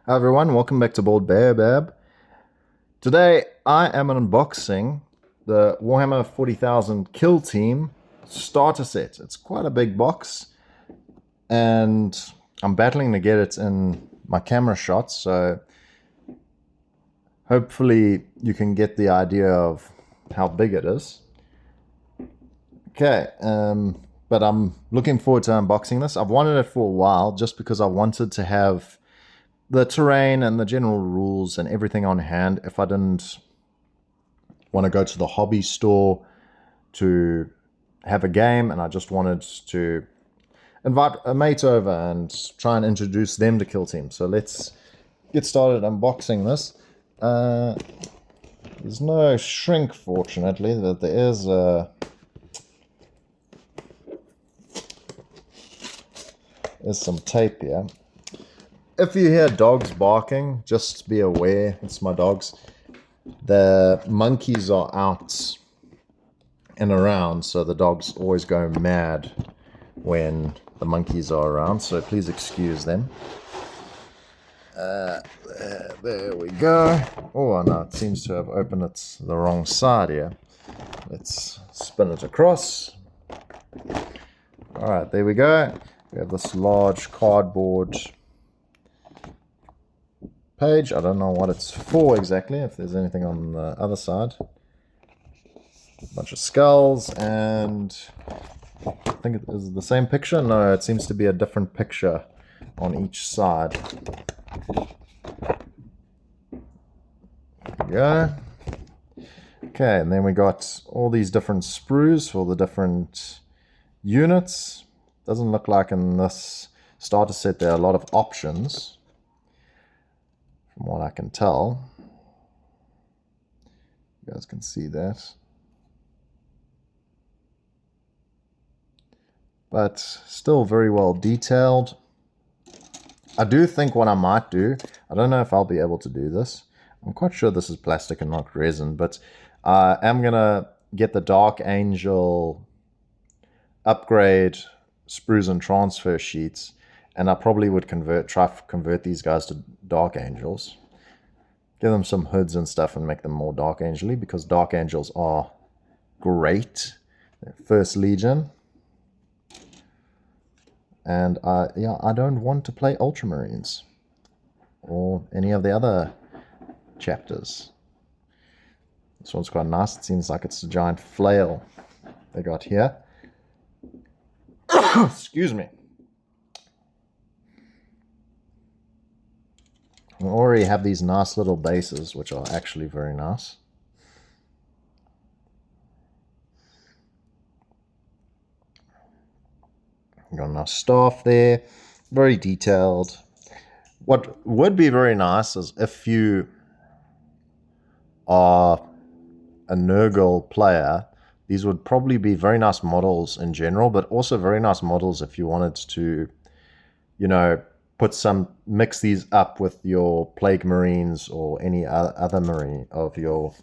Hi everyone, welcome back to Bold Bear Bab. Today I am unboxing the Warhammer 40,000 Killteam starter set. It's quite a big box and I'm battling to get it in my camera shots, so hopefully you can get the idea of how big it is. Okay, but I'm looking forward to unboxing this. I've wanted it for a while just because I wanted to have the terrain and the general rules and everything on hand if I didn't want to go to the hobby store to have a game, and I just wanted to invite a mate over and try and introduce them to Killteam. So let's get started unboxing this. There's no shrink, fortunately, but there is there's some tape here. If you hear dogs barking, just be aware, it's my dogs. The monkeys are out and around, so the dogs always go mad when the monkeys are around, so please excuse them. There we go. Oh, no, it seems to have opened it the wrong side here. Let's spin it across. Alright, there we go. We have this large cardboard page. I don't know what it's for exactly, if there's anything on the other side. A bunch of skulls, and I think it is the same picture. No, it seems to be a different picture on each side. There we go. Okay, and then we got all these different sprues for the different units. Doesn't look like in this starter set there are a lot of options, from what I can tell. You guys can see that. But still very well detailed. I do think what I might do, I don't know if I'll be able to do this. I'm quite sure this is plastic and not resin, but I am going to get the Dark Angel upgrade sprues and transfer sheets, and I probably would try to convert these guys to Dark Angels. Give them some hoods and stuff and make them more Dark Angel-y, because Dark Angels are great. They're First Legion. And I don't want to play Ultramarines or any of the other chapters. This one's quite nice. It seems like it's a giant flail they got here. Excuse me. We already have these nice little bases, which are actually very nice. Got a nice staff there, very detailed. What would be very nice is if you are a Nurgle player, these would probably be very nice models in general, but also very nice models if you wanted to, you know, mix these up with your Plague Marines or any other Marine of your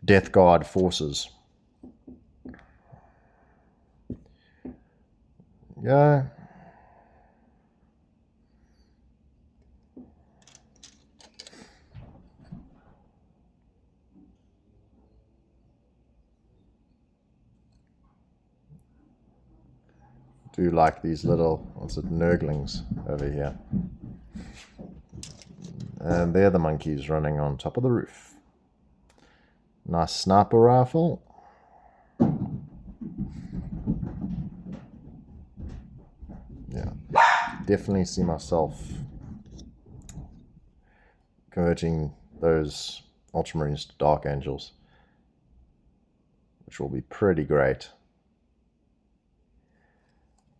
Death Guard forces. Yeah. Do like these little, what's it, Nurglings over here. And they're the monkeys running on top of the roof. Nice sniper rifle. Yeah, definitely see myself converting those Ultramarines to Dark Angels, which will be pretty great.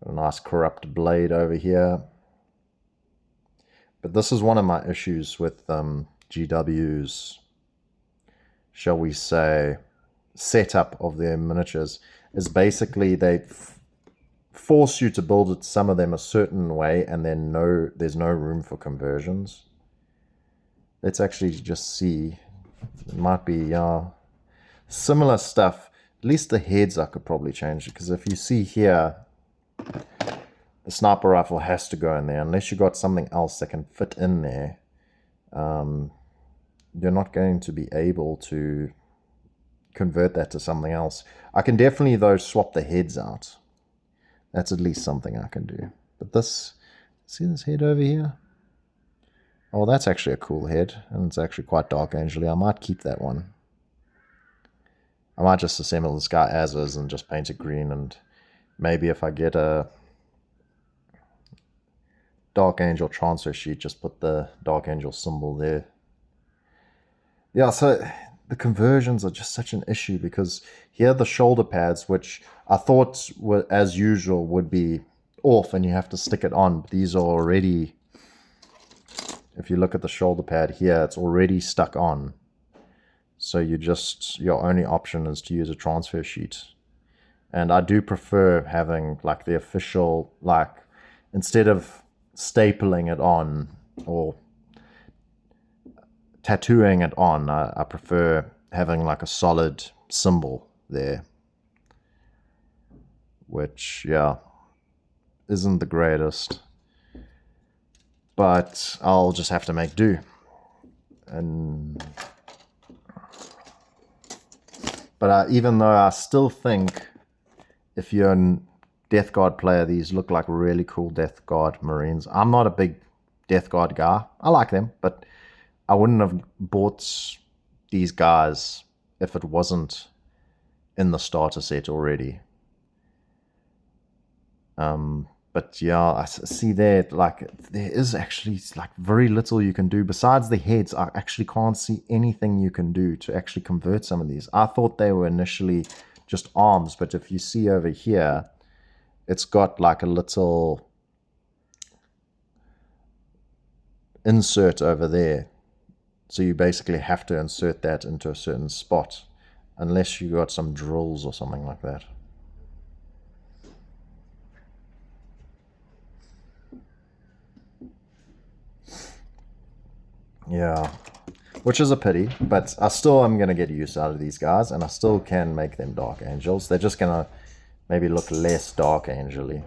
Got a nice corrupt blade over here. But this is one of my issues with GW's, shall we say, setup of their miniatures, is basically they force you to build some of them a certain way, and then there's no room for conversions. Let's actually just see. It might be similar stuff. At least the heads I could probably change, because if you see here, the sniper rifle has to go in there unless you got something else that can fit in there. you're not going to be able to convert that to something else. I can definitely, though, swap the heads out. That's at least something I can do. But this, see this head over here? Oh, that's actually a cool head, and it's actually quite dark angel-y. I might keep that one. I might just assemble this guy as is and just paint it green, and maybe if I get a Dark Angel transfer sheet, just put the Dark Angel symbol there. Yeah, so the conversions are just such an issue, because here the shoulder pads, which I thought were, as usual, would be off and you have to stick it on. These are already, if you look at the shoulder pad here, it's already stuck on. So your only option is to use a transfer sheet. And I do prefer having like the official, like, instead of stapling it on or tattooing it on, I prefer having like a solid symbol there, which, yeah, isn't the greatest, but I'll just have to make do. But even though I still think, if you're a Death Guard player, these look like really cool Death Guard Marines. I'm not a big Death Guard guy. I like them, but I wouldn't have bought these guys if it wasn't in the starter set already. But yeah, I see there, like, there is actually like very little you can do besides the heads. I actually can't see anything you can do to actually convert some of these. I thought they were initially just arms, but if you see over here, it's got like a little insert over there. So you basically have to insert that into a certain spot, unless you got some drills or something like that. Yeah, which is a pity, but I still am going to get use out of these guys, and I still can make them Dark Angels. They're just going to maybe look less Dark Angel-y,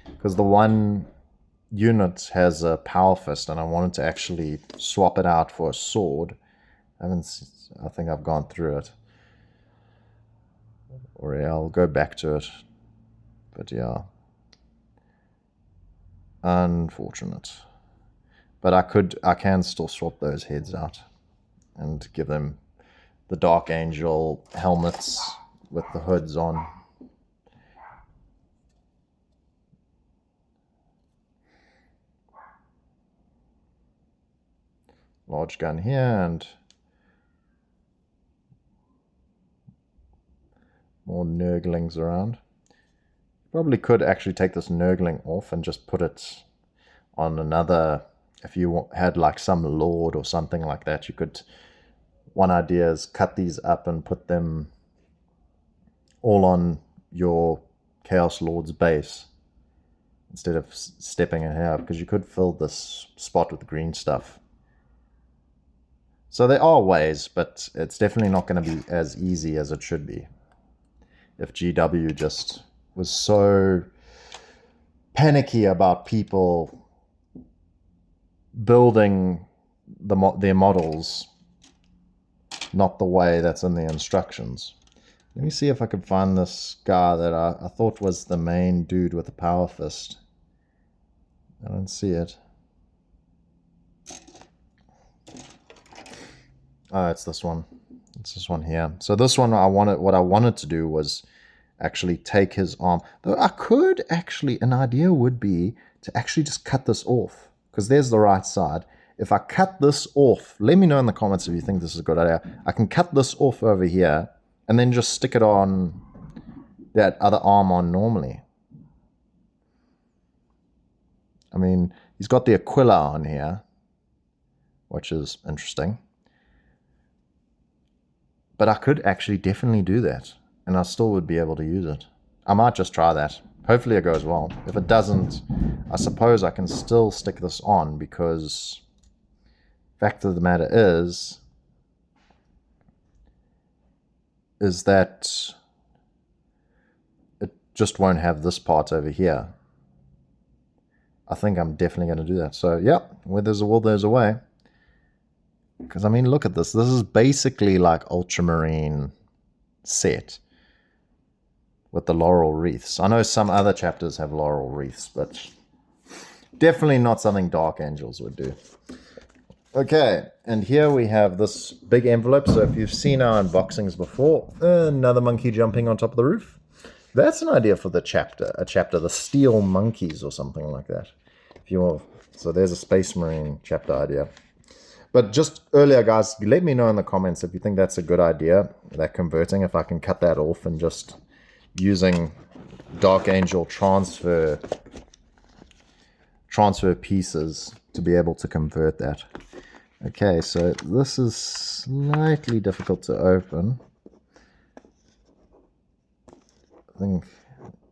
because the one unit has a Power Fist, and I wanted to actually swap it out for a sword. I think I've gone through it, or yeah, I'll go back to it, but yeah, unfortunate. But I can still swap those heads out and give them the Dark Angel helmets with the hoods on. Large gun here, and more Nurglings around. Probably could actually take this Nurgling off and just put it on another. If you had like some Lord or something like that, you could, one idea is cut these up and put them all on your Chaos Lord's base instead of stepping it here, because you could fill this spot with green stuff. So there are ways, but it's definitely not going to be as easy as it should be. If GW just was so panicky about people building their models not the way that's in the instructions. Let me see if I can find this guy that I thought was the main dude with the Power Fist. I don't see it. Oh, it's this one. It's this one here. So this one, what I wanted to do was actually take his arm. Though I could actually, an idea would be to actually just cut this off, because there's the right side. If I cut this off, let me know in the comments if you think this is a good idea. I can cut this off over here and then just stick it on that other arm on normally. I mean, he's got the Aquila on here, which is interesting. But I could actually definitely do that, and I still would be able to use it. I might just try that. Hopefully it goes well. If it doesn't, I suppose I can still stick this on, because fact of the matter is that it just won't have this part over here. I think I'm definitely going to do that. So, yeah, where there's a will, there's a way. Because, I mean, look at this. This is basically like Ultramarine set with the laurel wreaths. I know some other chapters have laurel wreaths, but definitely not something Dark Angels would do. Okay, and here we have this big envelope. So if you've seen our unboxings before, another monkey jumping on top of the roof. That's an idea for the chapter. A chapter, the Steel Monkeys or something like that. If you will. So there's a Space Marine chapter idea. But just earlier, guys, let me know in the comments if you think that's a good idea, that converting, if I can cut that off and just using Dark Angel transfer pieces to be able to convert that. Okay, so this is slightly difficult to open. I think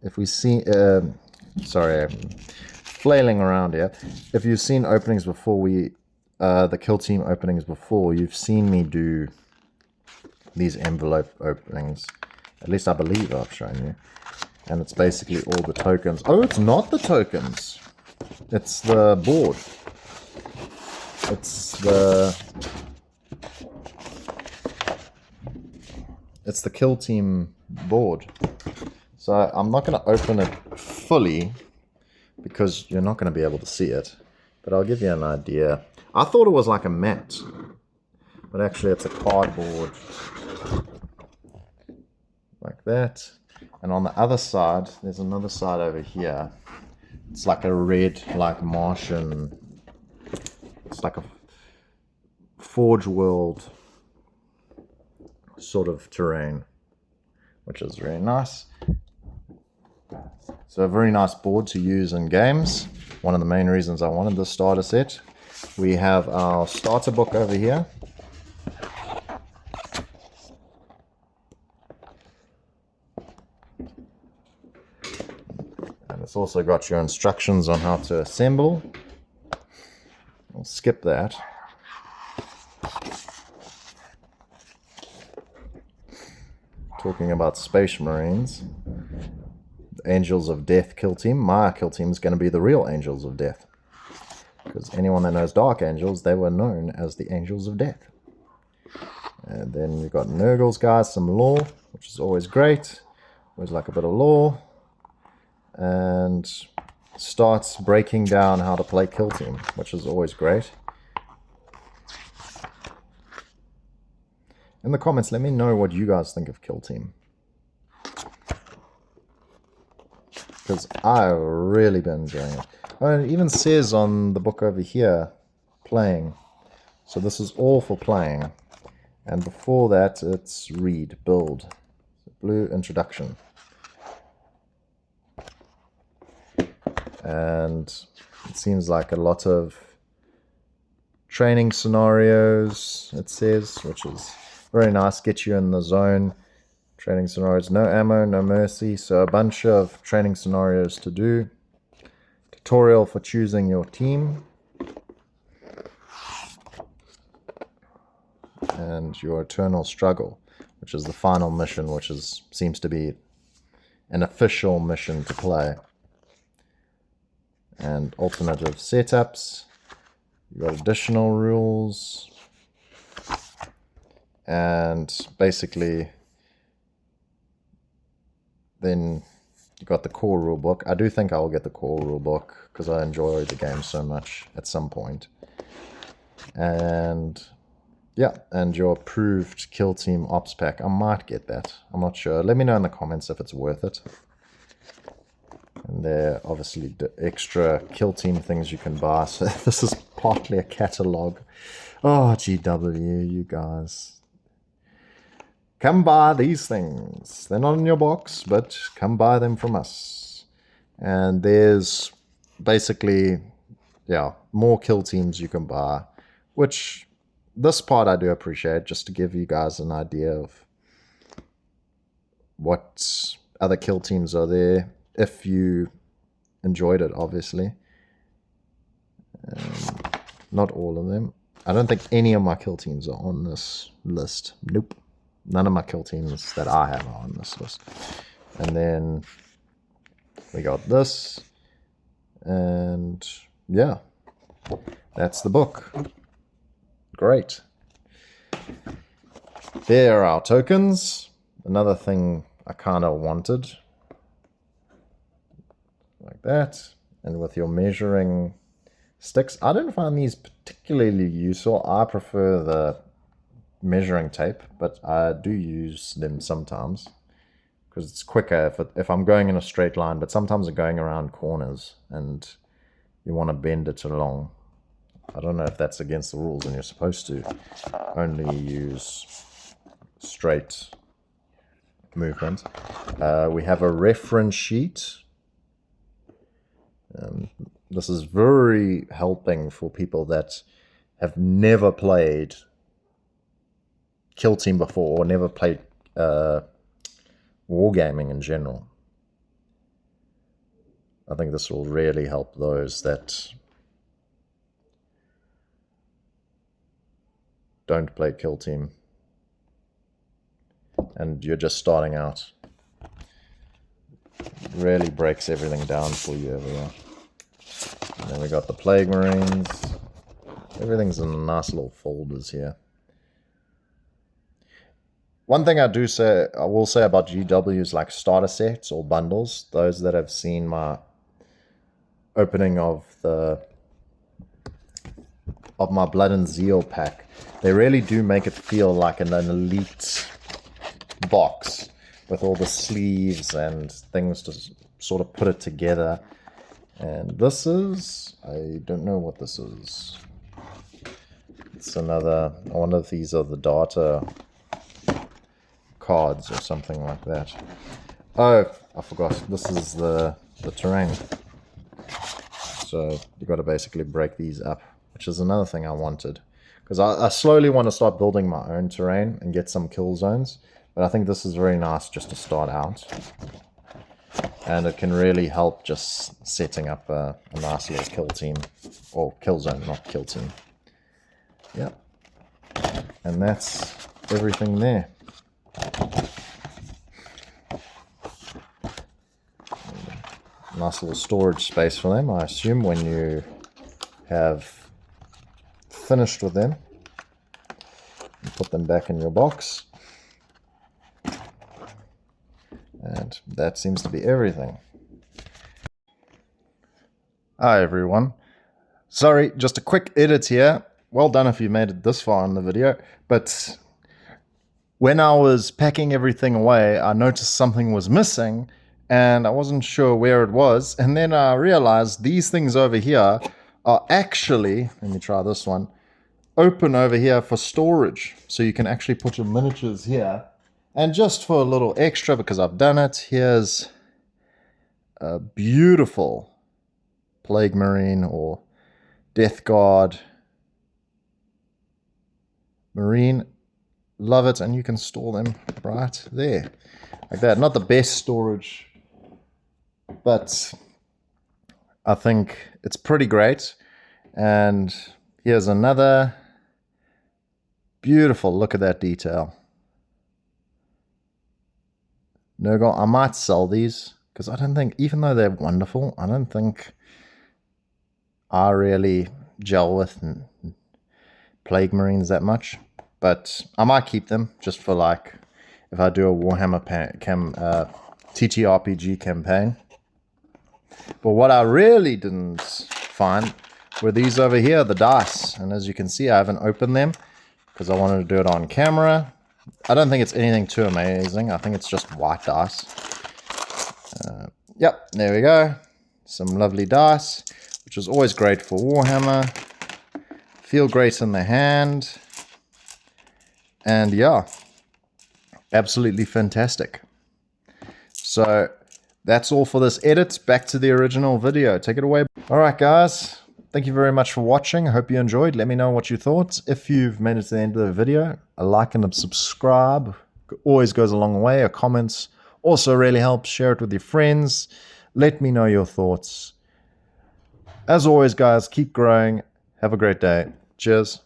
if we see, sorry, I'm flailing around here. If you've seen openings before, the Killteam openings before, you've seen me do these envelope openings. At least I believe I've shown you. And it's basically all the tokens. Oh, it's not the tokens. It's the board. It's the Killteam board. So I'm not going to open it fully because you're not going to be able to see it. But I'll give you an idea. I thought it was like a mat, but actually it's a cardboard like that. And on the other side, there's another side over here. It's like a red, like Martian. It's like a Forge World sort of terrain, which is very nice. So a very nice board to use in games. One of the main reasons I wanted this starter set. We have our starter book over here. And it's also got your instructions on how to assemble. I'll skip that. Talking about Space Marines. The Angels of Death Killteam. My Killteam is going to be the real Angels of Death. Because anyone that knows Dark Angels, they were known as the Angels of Death. And then we've got Nurgle's guys, some lore, which is always great. Always like a bit of lore. And starts breaking down how to play Killteam, which is always great. In the comments, let me know what you guys think of Killteam. Because I've really been enjoying it. Oh, and it even says on the book over here, playing. So this is all for playing. And before that, it's read, build. Blue introduction. And it seems like a lot of training scenarios, it says, which is very nice. Get you in the zone. Training scenarios, no ammo, no mercy. So a bunch of training scenarios to do. Tutorial for choosing your team. And your eternal struggle, which is the final mission, which seems to be an official mission to play. And alternative setups. You've got additional rules. And basically, then you got the core rulebook. I do think I will get the core rulebook because I enjoy the game so much at some point. And yeah, and your approved Killteam Ops pack. I might get that. I'm not sure. Let me know in the comments if it's worth it. And there are obviously the extra Killteam things you can buy. So this is partly a catalog. Oh, GW, you guys. Come buy these things. They're not in your box, but come buy them from us. And there's basically, yeah, more Killteams you can buy. Which, this part I do appreciate, just to give you guys an idea of what other Killteams are there. If you enjoyed it, obviously. Not all of them. I don't think any of my Killteams are on this list. Nope. None of my Killteams that I have are on this list. And then we got this. And yeah, that's the book. Great. There are our tokens. Another thing I kind of wanted. Like that. And with your measuring sticks, I don't find these particularly useful. I prefer the measuring tape, but I do use them sometimes because it's quicker if I'm going in a straight line, but sometimes I'm going around corners and you want to bend it along. I don't know if that's against the rules and you're supposed to only use straight movement. We have a reference sheet. This is very helping for people that have never played Killteam before or never played wargaming in general. I think this will really help those that don't play Killteam and you're just starting out. It really breaks everything down for you over here. And then we got the Plague Marines. Everything's in nice little folders here. One thing I will say about GWs like starter sets or bundles, those that have seen my opening of my Blood and Zeal pack, they really do make it feel like an elite box with all the sleeves and things to sort of put it together. And this is, I don't know what this is. It's another, I wonder if these are the data cards or something like that. Oh, I forgot. This is the terrain. So you got to basically break these up, which is another thing I wanted. Because I slowly want to start building my own terrain and get some kill zones. But I think this is very nice just to start out. And it can really help just setting up a nice little kill team. Or kill zone, not kill team. Yep. And that's everything there. Nice little storage space for them, I assume, when you have finished with them. And put them back in your box. And that seems to be everything. Hi everyone. Sorry, just a quick edit here. Well done if you made it this far in the video. But when I was packing everything away, I noticed something was missing and I wasn't sure where it was. And then I realized these things over here are actually, let me try this one, open over here for storage. So you can actually put your miniatures here. And just for a little extra, because I've done it, here's a beautiful Plague Marine or Death Guard Marine. Love it, and you can store them right there. Like that. Not the best storage, but I think it's pretty great. And here's another beautiful, look at that detail. No, I might sell these because I don't think, even though they're wonderful, I don't think I really gel with Plague Marines that much. But I might keep them just for like if I do a Warhammer TTRPG campaign. But what I really didn't find were these over here, the dice. And as you can see, I haven't opened them because I wanted to do it on camera. I don't think it's anything too amazing. I think it's just white dice. Yep, there we go. Some lovely dice, which is always great for Warhammer. Feel great in the hand. And yeah, absolutely fantastic. So that's all for this edit. Back to the original video. Take it away. All right, guys. Thank you very much for watching. I hope you enjoyed. Let me know what you thought. If you've made it to the end of the video, a like and a subscribe always goes a long way. A comment also really helps. Share it with your friends. Let me know your thoughts. As always, guys, keep growing. Have a great day. Cheers.